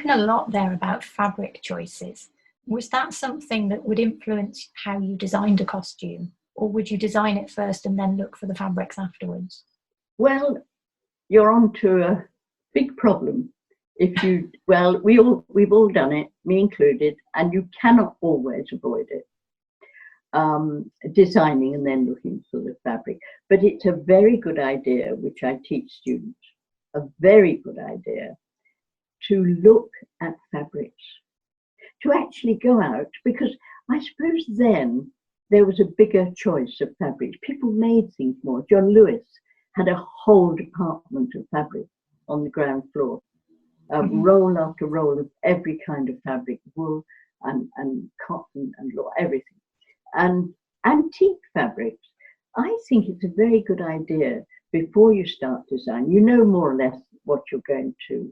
spoken a lot there about fabric choices. Was that something that would influence how you designed a costume, or would you design it first and then look for the fabrics afterwards? Well, you're on to a big problem. Well, we've all done it, me included, and you cannot always avoid it. Designing and then looking for the fabric. But it's a very good idea, which I teach students, a very good idea to look at fabrics, to actually go out, because I suppose then there was a bigger choice of fabrics. People made things more. John Lewis had a whole department of fabric on the ground floor, roll after roll of every kind of fabric, wool and cotton and everything. And antique fabrics, I think it's a very good idea before you start design. You know more or less what you're going to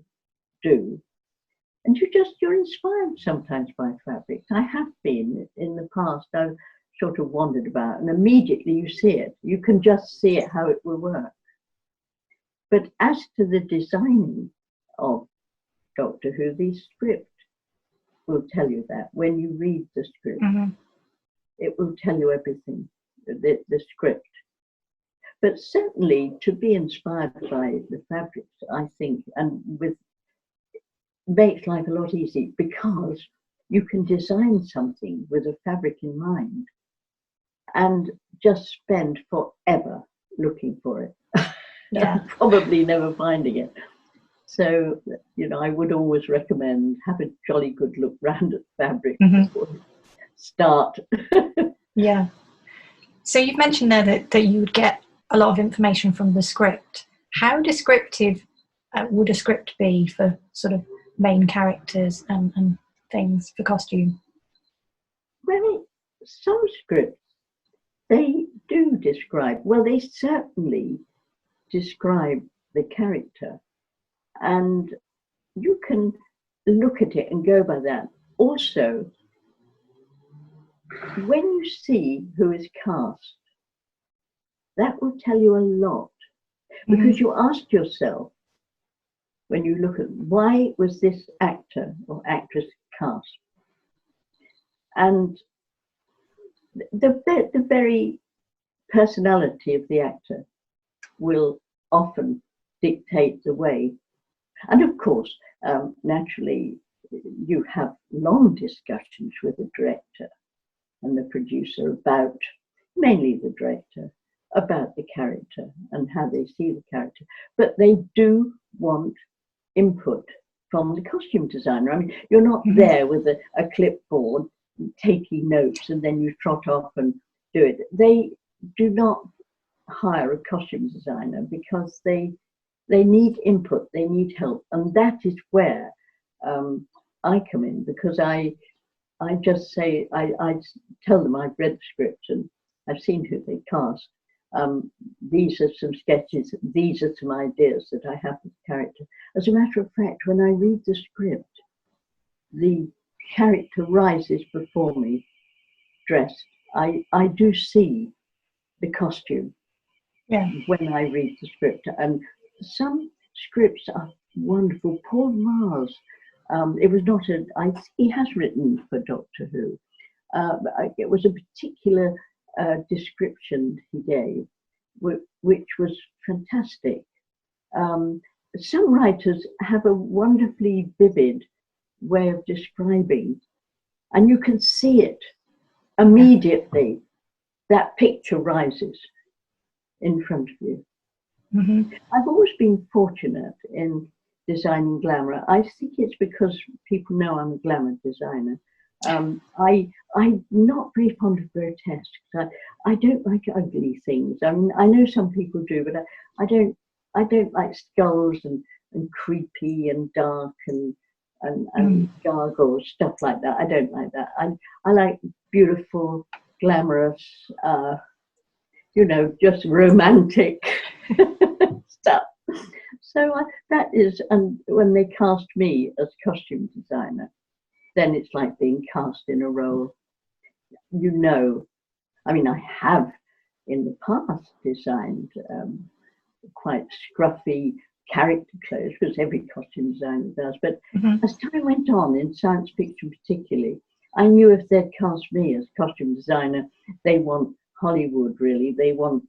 do. And you're inspired sometimes by fabrics. I have been in the past. I've sort of wandered about and immediately you see it. You can just see it, how it will work. But as to the designing of Doctor Who, the script will tell you that when you read the script. It will tell you everything, the script. But certainly to be inspired by the fabrics, I think, and makes life a lot easier, because you can design something with a fabric in mind and just spend forever looking for it. Yeah. Probably never finding it. So, I would always recommend have a jolly good look round at fabric before you start. Yeah. So you've mentioned there that you would get a lot of information from the script. How descriptive would a script be for sort of main characters and things for costume? Well, some scripts, they do describe, well, they certainly describe the character, and you can look at it and go by that. Also, when you see who is cast, that will tell you a lot, because you ask yourself, when you look at why was this actor or actress cast, and the very personality of the actor will often dictate the way. And of course, naturally, you have long discussions with the director and the producer about, mainly the director, about the character and how they see the character. But they do want input from the costume designer. I mean, you're not there with a clipboard taking notes and then you trot off and do it. They do not hire a costume designer because they need input, they need help. And that is where I come in, because I just say, I tell them I've read the script and I've seen who they cast. These are some sketches, these are some ideas that I have for the character. As a matter of fact, when I read the script, the character rises before me, dressed. I do see the costume when I read the script. And some scripts are wonderful. Paul Mars, it was not he has written for Doctor Who. It was a particular description he gave, which was fantastic. Some writers have a wonderfully vivid way of describing, and you can see it immediately. That picture rises in front of you. I've always been fortunate in designing glamour. I think it's because people know I'm a glamour designer. I'm not very fond of grotesque. I don't like ugly things. I mean, I know some people do, but I don't like skulls and creepy and dark and gargoyles, stuff like that. I don't like that. I like beautiful, glamorous, just romantic stuff. So that is, and when they cast me as costume designer, then it's like being cast in a role. I mean, I have in the past designed quite scruffy character clothes, because every costume designer does. But as time went on, in science fiction particularly, I knew if they'd cast me as costume designer, they want Hollywood, really. They want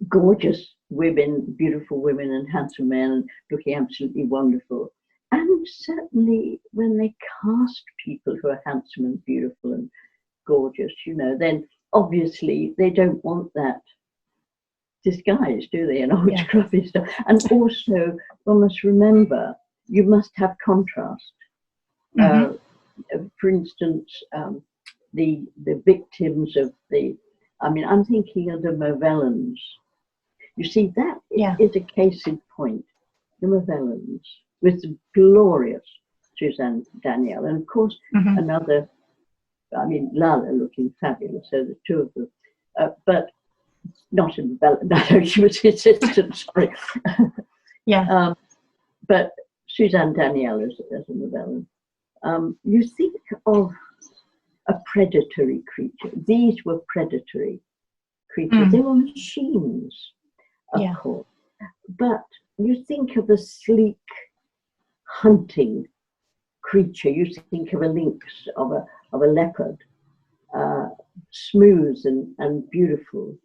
gorgeous women, beautiful women and handsome men looking absolutely wonderful. And certainly when they cast people who are handsome and beautiful and gorgeous, you know, then obviously they don't want that disguise, do they? And old scruffy stuff. And also, one must remember, you must have contrast. For instance, the victims of the, I mean, I'm thinking of the Movellans. You see, that is a case in point. The Movellans, with the glorious Suzanne Danielle, and of course another, I mean, Lala looking fabulous, so the two of them, but not in Movellan, no, she was his assistant, sorry. But Suzanne Danielle as a Movellan. You think of a predatory creature. These were predatory creatures. They were machines, of course. But you think of a sleek hunting creature. You think of a lynx, of a leopard, smooth and beautiful.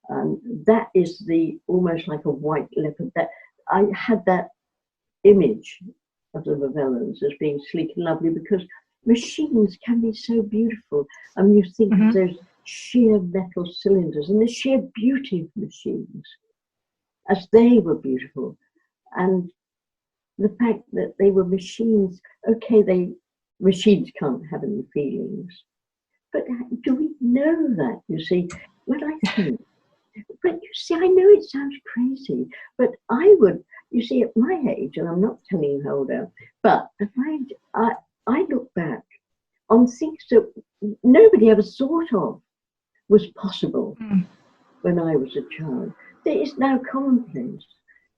And that is almost like a white leopard. That I had that image of the Movellans as being sleek and lovely, because machines can be so beautiful. I mean, you think of those sheer metal cylinders and the sheer beauty of machines as they were beautiful. And the fact that they were machines, okay, machines can't have any feelings. But do we know that? You see, when I think, but you see, I know it sounds crazy, but I would, you see, at my age, and I'm not telling you how old I am, but at my age, I look back on things that nobody ever thought of was possible when I was a child. That is now commonplace.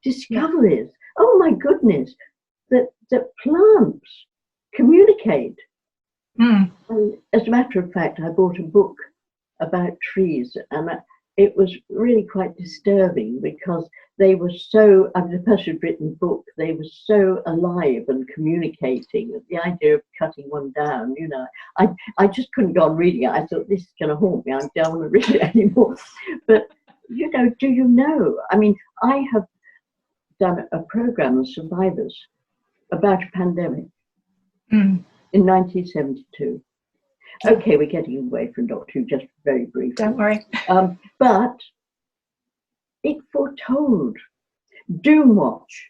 Discoveries, oh my goodness, that plants communicate. And as a matter of fact, I bought a book about trees, and it was really quite disturbing, because they were so, I mean, the person who'd written the book, they were so alive and communicating. The idea of cutting one down, you know, I just couldn't go on reading it. I thought, this is going to haunt me. I don't want to read it anymore. But, you know, do you know? I mean, I have done a program on survivors about a pandemic in 1972. Okay, we're getting away from Doctor Who just very briefly. Don't worry. But it foretold Doomwatch,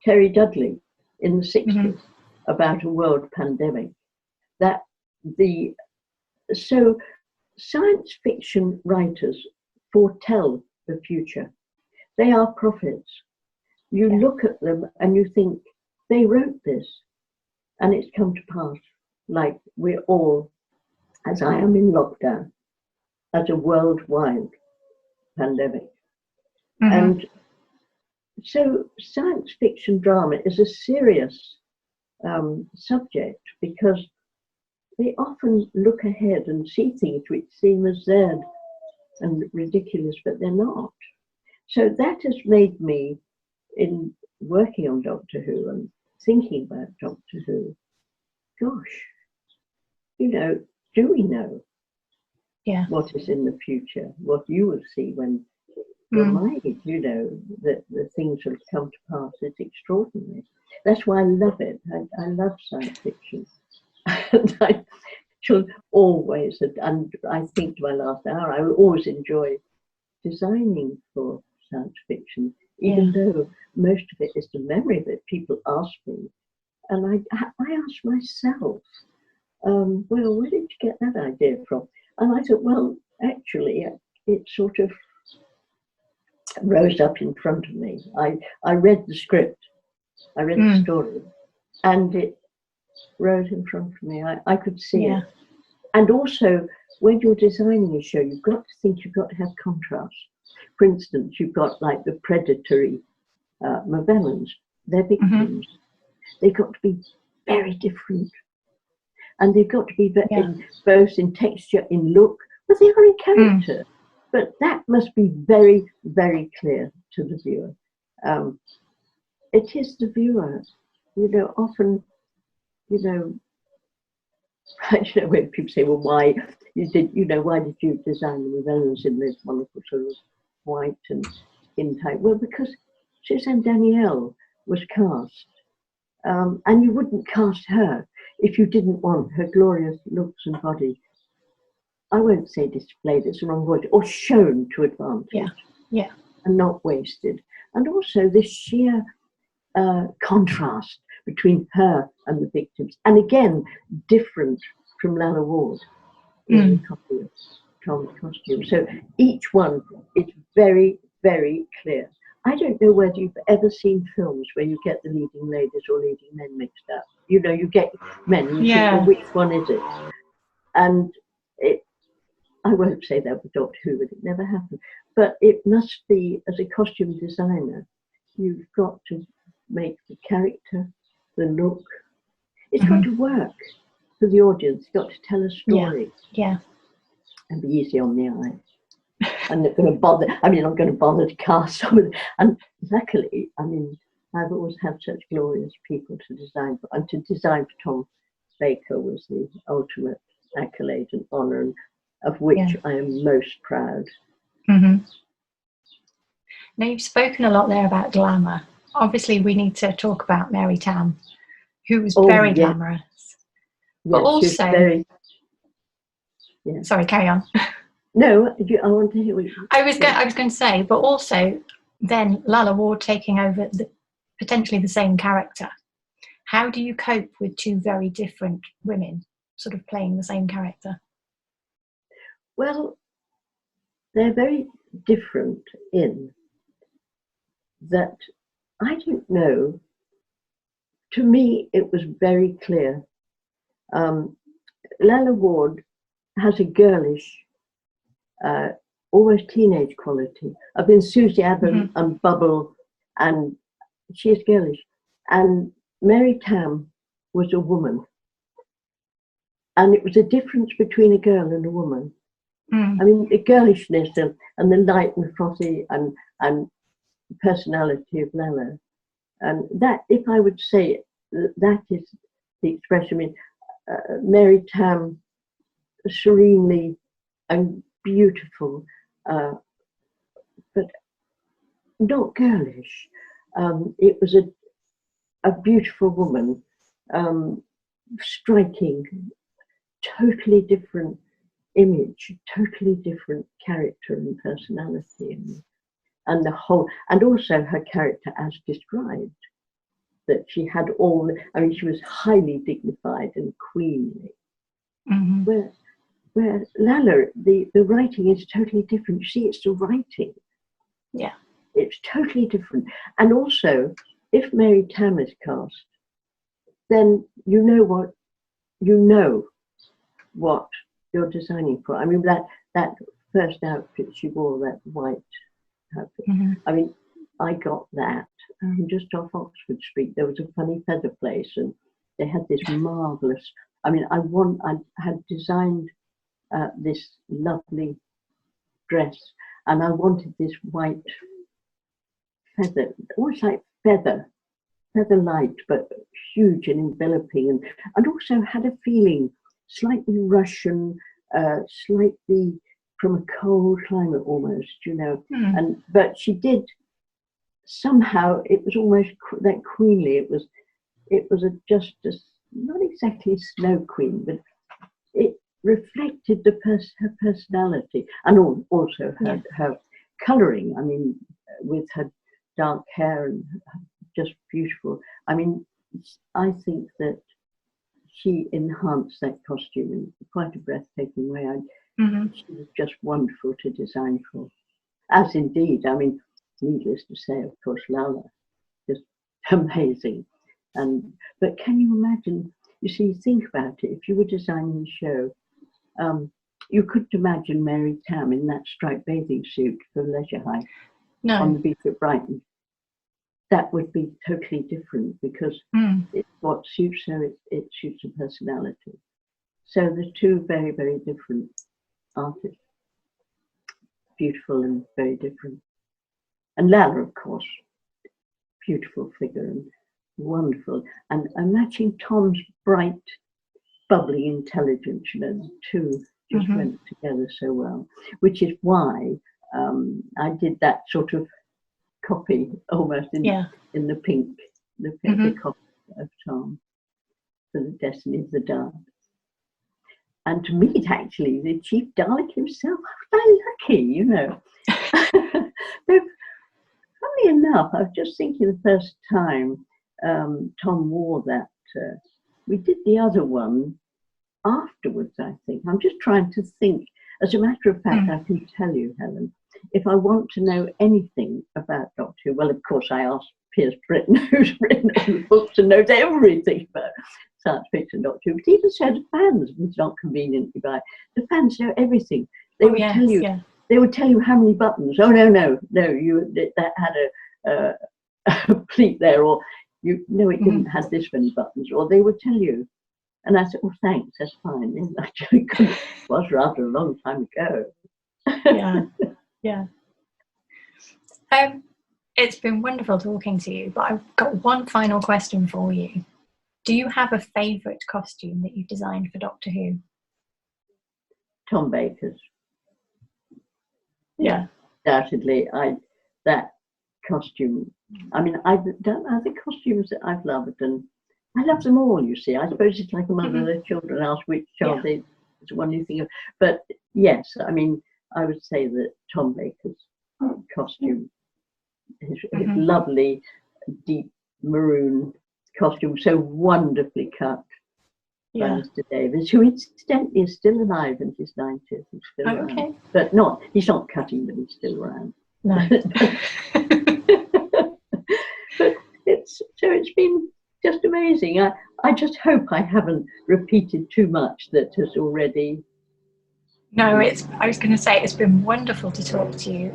Terry Dudley in the 60s, about a world pandemic. So science fiction writers foretell the future. They are prophets. You look at them and you think, they wrote this, and it's come to pass. Like we're all, as I am in lockdown, as a worldwide pandemic. And so science fiction drama is a serious subject, because they often look ahead and see things which seem absurd and ridiculous, but they're not. So that has made me, in working on Doctor Who and thinking about Doctor Who, gosh, you know, do we know what is in the future, what you will see when you're my age, you know, that the things will come to pass. It's extraordinary. That's why I love it. I love science fiction. And I shall always, and I think to my last hour, I will always enjoy designing for science fiction, even though most of it is the memory of it. People ask me, and I ask myself, well, where did you get that idea from? And I thought, well, actually, it sort of rose up in front of me. I read the script, I read the story, and it rose in front of me. I could see it. And also, when you're designing a show, you've got to think, you've got to have contrast. For instance, you've got like the predatory Movellans, they're victims. They've got to be very different. And they've got to be both in texture, in look, but they are in character. But that must be very, very clear to the viewer. it is the viewer, often, you know, when people say, well, why why did you design the villains in this wonderful sort of white and skin type? Well, because Suzanne Danielle was cast, and you wouldn't cast her if you didn't want her glorious looks and body, I won't say displayed, it's the wrong word, or shown to advantage. Yeah. And not wasted. And also this sheer contrast between her and the victims, and again different from Lalla Ward in the copy of Tom's costume. So each one is very, very clear. I don't know whether you've ever seen films where you get the leading ladies or leading men mixed up. You get men, and you think, well, which one is it? And I won't say that with Doctor Who, but it never happened. But it must be, as a costume designer, you've got to make the character, the look, it's got to work for the audience. It's got to tell a story. Yeah. And be easy on the eye. I'm not going to bother. I'm not going to bother to cast some of them. And luckily, I've always had such glorious people to design for. And to design for Tom Baker was the ultimate accolade and honour, of which I am most proud. Now, you've spoken a lot there about glamour. Obviously, we need to talk about Mary Tam, who was very glamorous. But also, sorry, carry on. No, I want to hear what you I was going to say, but also then Lalla Ward taking over potentially the same character. How do you cope with two very different women sort of playing the same character? Well, they're very different in that, I don't know, to me it was very clear. Lalla Ward has a girlish, almost teenage quality. I've been Susie Adam and Bubble, and she is girlish. And Mary Tam was a woman. And it was a difference between a girl and a woman. The girlishness and the light and frothy and personality of Lalla. And that, if I would say, that is the expression. Mary Tam, serenely and beautiful, but not girlish. It was a beautiful woman, striking, totally different image, totally different character and personality, and the whole, and also her character as described, that she had she was highly dignified and queenly. Where Lalla, the writing is totally different. You see, it's the writing. Yeah. It's totally different. And also, if Mary Tam is cast, then you know what you're designing for. That first outfit she wore, that white outfit. I got that just off Oxford Street. There was a funny feather place, and they had this marvelous. I had designed this lovely dress, and I wanted this white feather, almost like feather light, but huge and enveloping, and also had a feeling slightly Russian, slightly from a cold climate almost, but she did somehow, it was almost that queenly. It was just not exactly Snow Queen, but it reflected her personality, and also her colouring. With her dark hair and just beautiful. I think that she enhanced that costume in quite a breathtaking way. She was just wonderful to design for. As indeed, needless to say, of course, Lalla, just amazing. But can you imagine, you see, think about it, if you were designing the show, you couldn't imagine Mary Tam in that striped bathing suit for leisure hike on the beach at Brighton. That would be totally different, because it's what suits her, it suits her personality. So the two very, very different artists, beautiful and very different. And Lalla, of course, beautiful figure and wonderful. And matching Tom's bright, bubbly intelligence, you know, the two just went together so well, which is why I did that sort of copy almost in the pink, the copy of Tom for the Destiny of the Dark. And to meet actually the Chief Dalek himself, I was very lucky, you know. But funnily enough, I was just thinking the first time Tom wore that, we did the other one afterwards, I think. I'm just trying to think. As a matter of fact, I can tell you, Helen, if I want to know anything about Doctor Who, well, of course, I asked Piers Britton, who's written all the books and knows everything about science fiction Doctor Who, but even so the fans, it's not conveniently by, the fans know everything. They would tell you, they would tell you how many buttons. Oh, no, that had a pleat there, or no, it didn't have this many buttons, or they would tell you. And I said, well, thanks, that's fine. And actually, it was rather a long time ago. Yeah. It's been wonderful talking to you, but I've got one final question for you. Do you have a favourite costume that you've designed for Doctor Who? Tom Baker's. Yeah. Undoubtedly, that costume. I mean, I've done other costumes that I've loved, and I love them all, you see. I suppose it's like a mother and their children ask which child is the one you think of. But yes, I mean, I would say that Tom Baker's costume, his lovely, deep maroon costume, so wonderfully cut by Mr. Davis, who incidentally is still alive in his 90s. He's still around. But he's not cutting, but he's still around. No. But it's been just amazing. I just hope I haven't repeated too much that has already. No, I was going to say it's been wonderful to talk to you.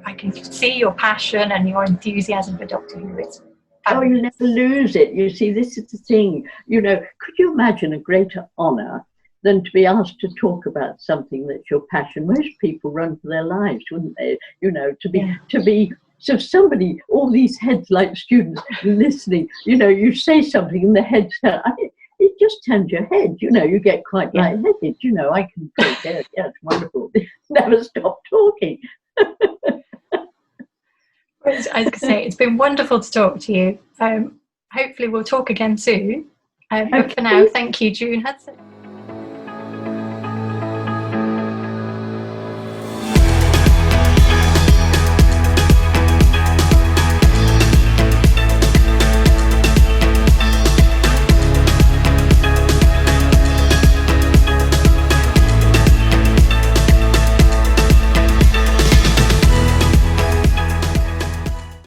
I can see your passion and your enthusiasm for Doctor Who. Oh, you never lose it. You see, this is the thing. You know, could you imagine a greater honour than to be asked to talk about something that's your passion? Most people run for their lives, wouldn't they? You know, to be. So somebody, all these heads like students listening, you know, you say something and the heads turn. I mean, it just turns your head, you know, you get quite lightheaded, you know, I can talk, it's wonderful. Never stop talking. As I say, it's been wonderful to talk to you. Hopefully we'll talk again soon. But for now, thank you, June Hudson.